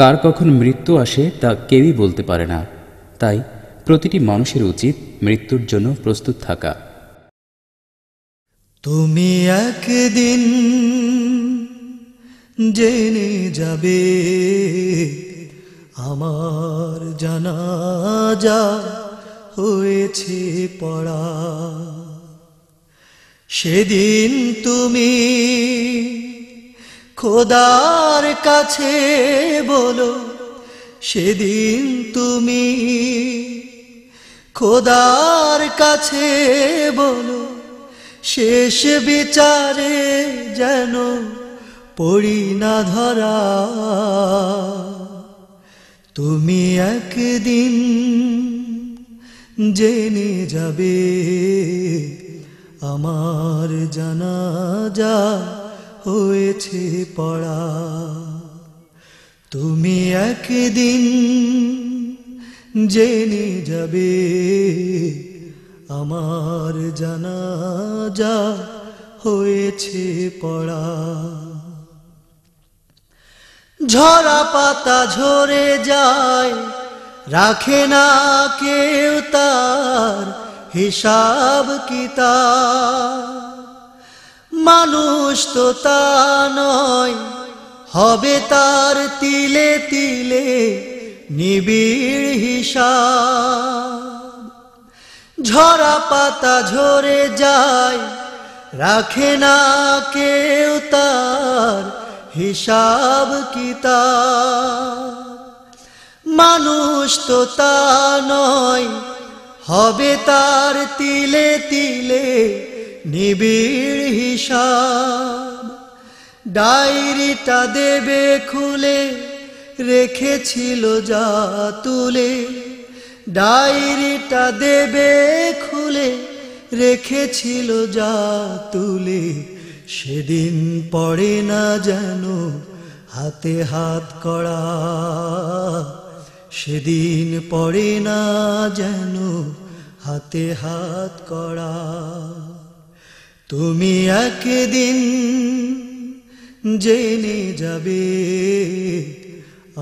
কার কখন মৃত্যু আসে তা কেউই বলতে পারে না। তাই প্রতিটি মানুষের উচিত মৃত্যুর জন্য প্রস্তুত থাকা। তুমি একদিন জেনে যাবে আমার জানাজা হয়েছে পড়া। সেদিন তুমি খোদার কাছে বলো, সেদিন তুমি খোদার কাছে বলো, শেষ বিচারে যেন পড়ি না ধরা। তুমি একদিন জেনে যাবে আমার জানাজা হয়েছে পড়া। তুমি একদিন জেনে যাবে আমার জানাজা হয়েছে পড়া। ঝরা পাতা ঝরে যায়, রাখে না কেউ তার হিসাব কিতাব। মানুষ তো তা নয়, হবে তার তিলে তিলে নিবিড় হিসাব। ঝরা পাতা ঝরে যায়, রাখে না কেউ তার হিসাব কিতাব। মানুষ তো তা নয়, হবে তার তিলে তিলে নিবিড় হিসাব। ডায়েরিটা দেবে খুলে, রেখেছিল যা তুলে। ডায়েরিটা দেবে খুলে, রেখেছিল যা তুলে। সেদিন পড়ে না যেন হাতে হাত কড়া। সেদিন পড়ে না যেন হাতে হাত কড়া। তুমি একদিন জেনে যাবে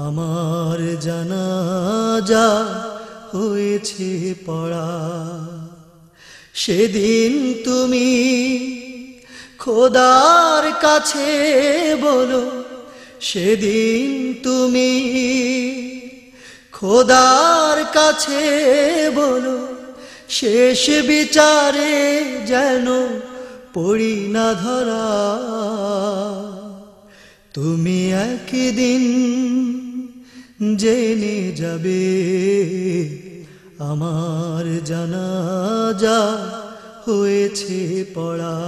আমার জানাজা হয়েছে পড়া। সেদিন তুমি খোদার কাছে বলো, সেদিন তুমি খোদার কাছে বলো, শেষ বিচারে যেন পড়ি না ধরা। তুমি একদিন জেনে যাবে আমার জানাজা হয়েছে পড়া।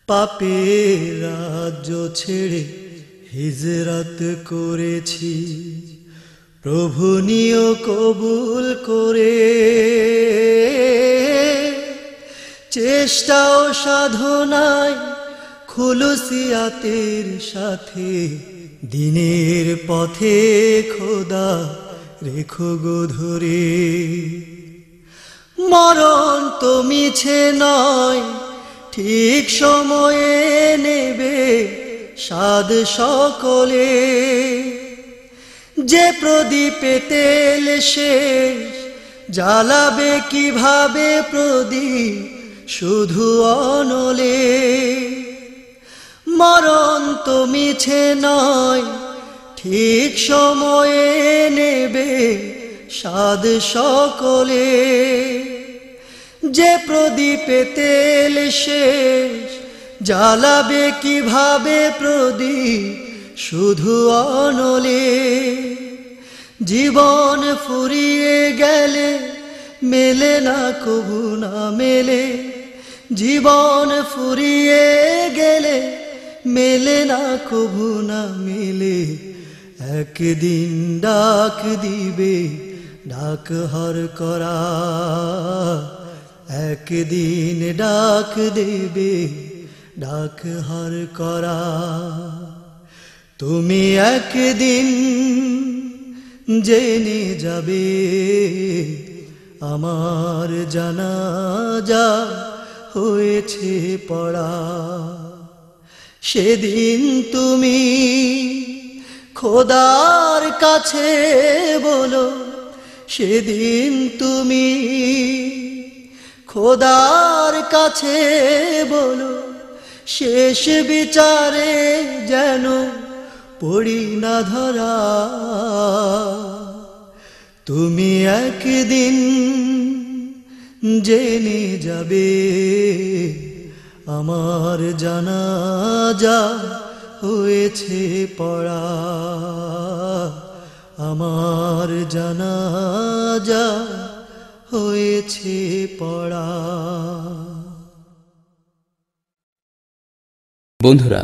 পাপের রাজ্য ছেড়ে হিজরত করেছি, প্রভু নিয় কবুল করে। চেষ্টা ও সাধনায় খুলুসিয়াতের সাথে দিনের পথে খোদা রেখো গো ধরে। মরণ তো মিছে নয়, ঠিক সময়ে নেবে সাদ সকলে। যে প্রদীপে তেল শেষ, জ্বালাবে কিভাবে প্রদীপ শুধু অনলে। মরণ তো মিছে নয়, ঠিক সময়ে নেবে সাদ সকলে। যে প্রদীপে তেল শেষ, জ্বালাবে কিভাবে প্রদীপ শুধু অনলে। জীবন ফুরিয়ে গেলে মেলে না কভু না মেলে। জীবন ফুরিয়ে গেলে মেলে না কভু না মেলে। একদিন ডাক দিবে ডাক হর করা। একদিন ডাক দেবে ডাক হর করা। তুমি একদিন জেনে যাবে আমার জানাজা হয়েছে পড়া। সেদিন তুমি খোদার কাছে বলো সেদিন তুমি, খোদার কাছে বলো শেষ বিচারে যেন পড়ি না ধরা। তুমি একদিন জেনে যাবে আমার জানাজা হয়েছে পড়া, আমার জানাজা হয়েছে পড়া। বন্ধুরা,